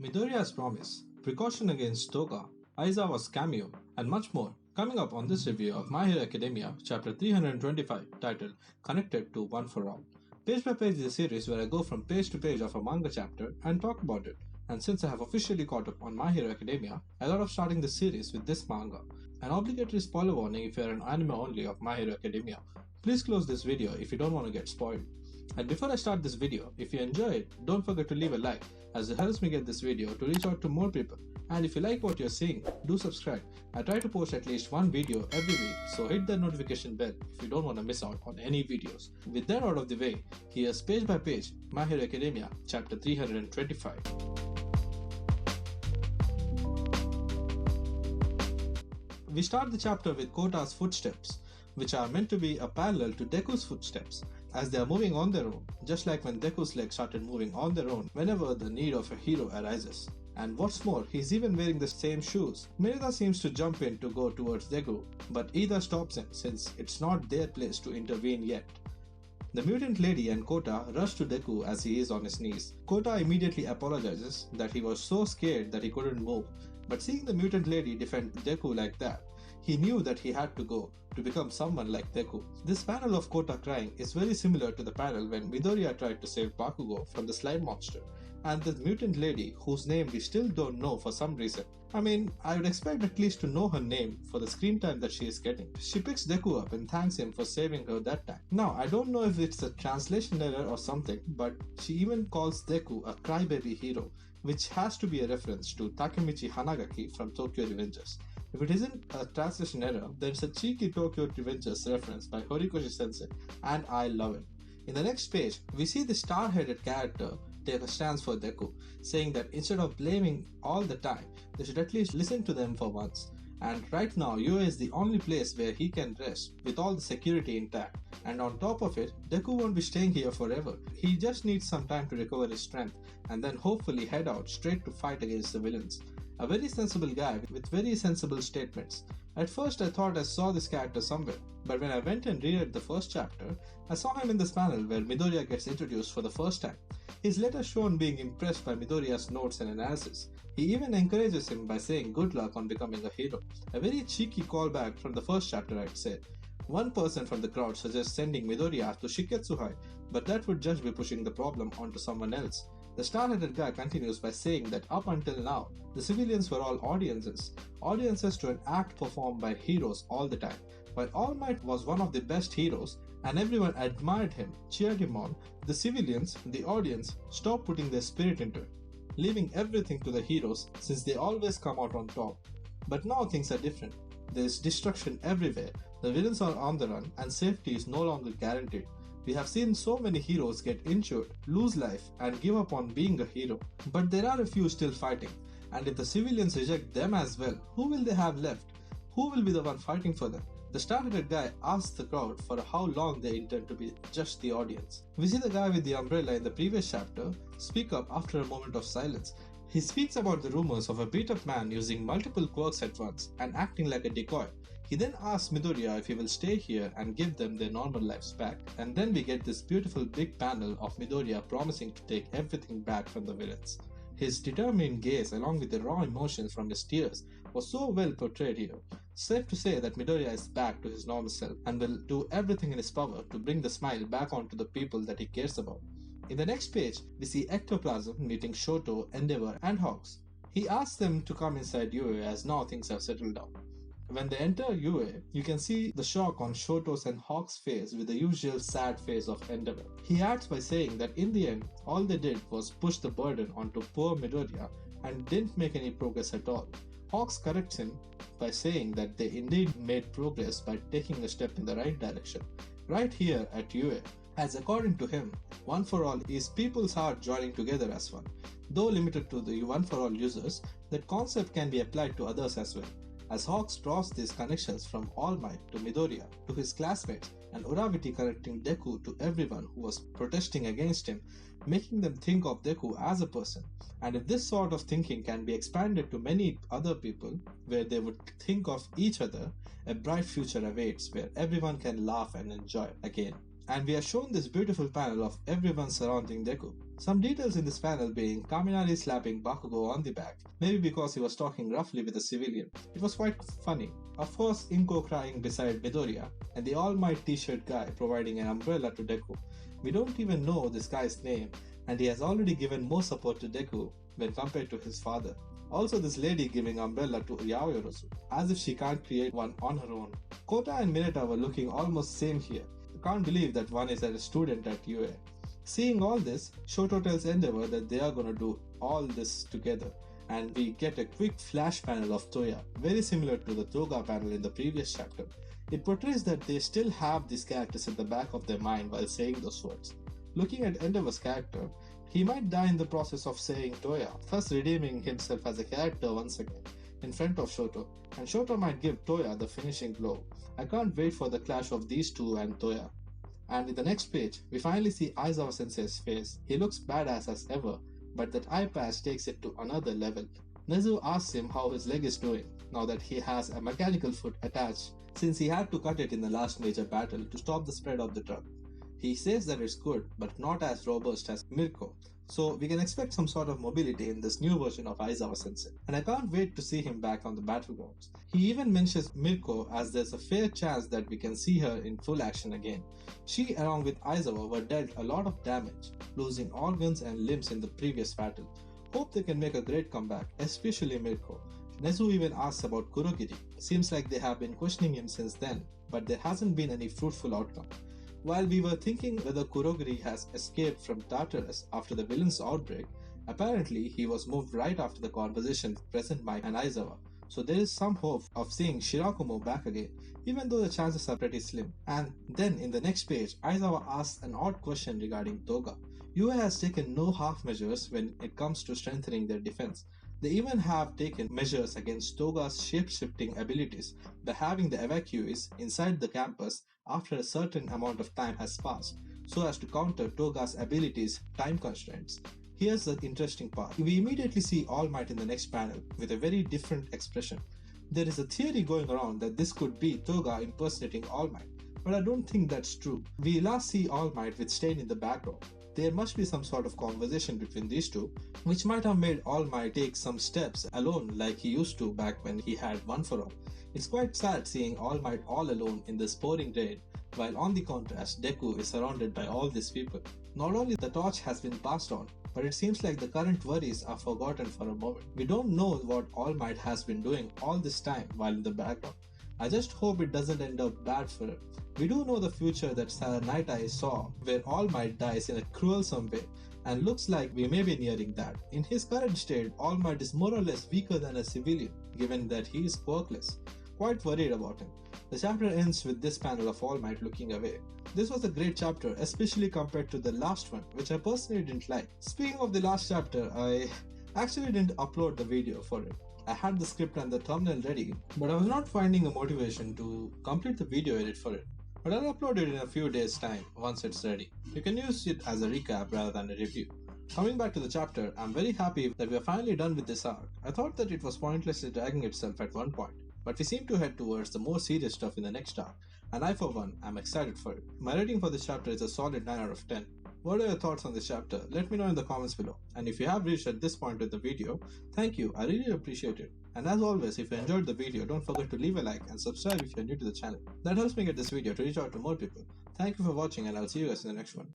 Midoriya's promise, precaution against Toga, Aizawa's cameo, and much more coming up on this review of My Hero Academia chapter 325 titled Connected to One for All. Page by Page is a series where I go from page to page of a manga chapter and talk about it. And since I have officially caught up on My Hero Academia, I thought of starting the series with this manga. An obligatory spoiler warning if you are an anime only of My Hero Academia. Please close this video if you don't want to get spoiled. And before I start this video, if you enjoy it, don't forget to leave a like as it helps me get this video to reach out to more people. And if you like what you're seeing, do subscribe. I try to post at least one video every week, so hit the notification bell if you don't want to miss out on any videos. With that out of the way, here's page by page My Hero Academia chapter 325. We start the chapter with Kota's footsteps, which are meant to be a parallel to Deku's footsteps, as they are moving on their own, just like when Deku's legs started moving on their own whenever the need of a hero arises. And what's more, he's even wearing the same shoes. Merida seems to jump in to go towards Deku, but Ida stops him since it's not their place to intervene yet. The mutant lady and Kota rush to Deku as he is on his knees. Kota immediately apologizes that he was so scared that he couldn't move, but seeing the mutant lady defend Deku like that, he knew that he had to go to become someone like Deku. This panel of Kota crying is very similar to the panel when Midoriya tried to save Bakugo from the slime monster, and the mutant lady whose name we still don't know for some reason. I mean, I would expect at least to know her name for the screen time that she is getting. She picks Deku up and thanks him for saving her that time. Now, I don't know if it's a translation error or something, but she even calls Deku a crybaby hero, which has to be a reference to Takemichi Hanagaki from Tokyo Revengers. If it isn't a translation error, then it's a cheeky Tokyo Revengers reference by Horikoshi Sensei, and I love it. In the next page, we see the star-headed character take a stance for Deku, saying that instead of blaming all the time, they should at least listen to them for once. And right now, UA is the only place where he can rest with all the security intact. And on top of it, Deku won't be staying here forever. He just needs some time to recover his strength and then hopefully head out straight to fight against the villains. A very sensible guy with very sensible statements. At first I thought I saw this character somewhere, but when I went and reread the first chapter, I saw him in this panel where Midoriya gets introduced for the first time. He's later shown being impressed by Midoriya's notes and analysis. He even encourages him by saying good luck on becoming a hero. A very cheeky callback from the first chapter, I'd say. One person from the crowd suggests sending Midoriya to Shiketsuhai, but that would just be pushing the problem onto someone else. The star-headed guy continues by saying that up until now, the civilians were all audiences to an act performed by heroes all the time. While All Might was one of the best heroes and everyone admired him, cheered him on, the civilians, the audience, stopped putting their spirit into it, leaving everything to the heroes since they always come out on top. But now things are different. There is destruction everywhere, the villains are on the run, and safety is no longer guaranteed. We have seen so many heroes get injured, lose life, and give up on being a hero. But there are a few still fighting, and if the civilians reject them as well, who will they have left? Who will be the one fighting for them? The star-headed guy asks the crowd for how long they intend to be just the audience. We see the guy with the umbrella in the previous chapter speak up after a moment of silence. He speaks about the rumors of a beat-up man using multiple quirks at once and acting like a decoy. He then asks Midoriya if he will stay here and give them their normal lives back. And then we get this beautiful big panel of Midoriya promising to take everything back from the villains. His determined gaze along with the raw emotions from his tears was so well portrayed here. Safe to say that Midoriya is back to his normal self and will do everything in his power to bring the smile back onto the people that he cares about. In the next page, we see Ectoplasm meeting Shoto, Endeavor, and Hawks. He asks them to come inside UA as now things have settled down. When they enter UA, you can see the shock on Shoto's and Hawk's face with the usual sad face of Endeavor. He adds by saying that in the end, all they did was push the burden onto poor Midoriya and didn't make any progress at all. Hawks corrects him by saying that they indeed made progress by taking a step in the right direction, right here at UA, as according to him, One for All is people's heart joining together as one. Though limited to the One for All users, that concept can be applied to others as well. As Hawks draws these connections from All Might to Midoriya to his classmates and Uraviti connecting Deku to everyone who was protesting against him, making them think of Deku as a person. And if this sort of thinking can be expanded to many other people, where they would think of each other, a bright future awaits where everyone can laugh and enjoy again. and we are shown this beautiful panel of everyone surrounding Deku. Some details in this panel being Kaminari slapping Bakugo on the back, maybe because he was talking roughly with a civilian. It was quite funny. Of course, Inko crying beside Midoriya, and the All Might t-shirt guy providing an umbrella to Deku. We don't even know this guy's name, and he has already given more support to Deku when compared to his father. Also, this lady giving umbrella to Yaoyorozu, as if she can't create one on her own. Kota and Mineta were looking almost same here. Can't believe that one is a student at UA. Seeing all this, Shoto tells Endeavor that they are gonna do all this together, and we get a quick flash panel of Toya, very similar to the Toga panel in the previous chapter. It portrays that they still have these characters at the back of their mind while saying those words. Looking at Endeavor's character, he might die in the process of saying Toya, thus redeeming himself as a character once again in front of Shoto, and Shoto might give Toya the finishing blow. I can't wait for the clash of these two and Toya. And in the next page, we finally see Aizawa Sensei's face. He looks badass as ever, but that eye patch takes it to another level. Nezu asks him how his leg is doing, now that he has a mechanical foot attached, since he had to cut it in the last major battle to stop the spread of the drug. He says that it's good, but not as robust as Mirko, so we can expect some sort of mobility in this new version of Aizawa Sensei, and I can't wait to see him back on the battlegrounds. He even mentions Mirko as there's a fair chance that we can see her in full action again. She, along with Aizawa, were dealt a lot of damage, losing organs and limbs in the previous battle. Hope they can make a great comeback, especially Mirko. Nezu even asks about Kurogiri. Seems like they have been questioning him since then, but there hasn't been any fruitful outcome. While we were thinking whether Kurogiri has escaped from Tartarus after the villain's outbreak, apparently he was moved right after the conversation with Present Mike and Aizawa, so there is some hope of seeing Shirakumo back again, even though the chances are pretty slim. And then in the next page, Aizawa asks an odd question regarding Toga. UA has taken no half measures when it comes to strengthening their defense. They even have taken measures against Toga's shape-shifting abilities by having the evacuees inside the campus after a certain amount of time has passed, so as to counter Toga's abilities' time constraints. Here's the interesting part. We immediately see All Might in the next panel with a very different expression. There is a theory going around that this could be Toga impersonating All Might, but I don't think that's true. We last see All Might with Stain in the background. There must be some sort of conversation between these two, which might have made All Might take some steps alone like he used to back when he had One for All. It's quite sad seeing All Might all alone in this pouring rain, while on the contrast, Deku is surrounded by all these people. Not only the torch has been passed on, but it seems like the current worries are forgotten for a moment. We don't know what All Might has been doing all this time while in the background. I just hope it doesn't end up bad for him. We do know the future that Night Eye saw, where All Might dies in a cruelsome way, and looks like we may be nearing that. In his current state, All Might is more or less weaker than a civilian, given that he is quirkless. Quite worried about him. The chapter ends with this panel of All Might looking away. This was a great chapter, especially compared to the last one, which I personally didn't like. Speaking of the last chapter, I actually didn't upload the video for it. I had the script and the thumbnail ready, but I was not finding a motivation to complete the video edit for it. But I'll upload it in a few days' time once it's ready. You can use it as a recap rather than a review. Coming back to the chapter, I'm very happy that we are finally done with this arc. I thought that it was pointlessly dragging itself at one point, but we seem to head towards the more serious stuff in the next arc, and I for one am excited for it. My rating for this chapter is a solid 9 out of 10. What are your thoughts on this chapter? Let me know in the comments below. And if you have reached at this point in the video, thank you, I really appreciate it. And as always, if you enjoyed the video, don't forget to leave a like and subscribe if you're new to the channel. That helps me get this video to reach out to more people. Thank you for watching, and I'll see you guys in the next one.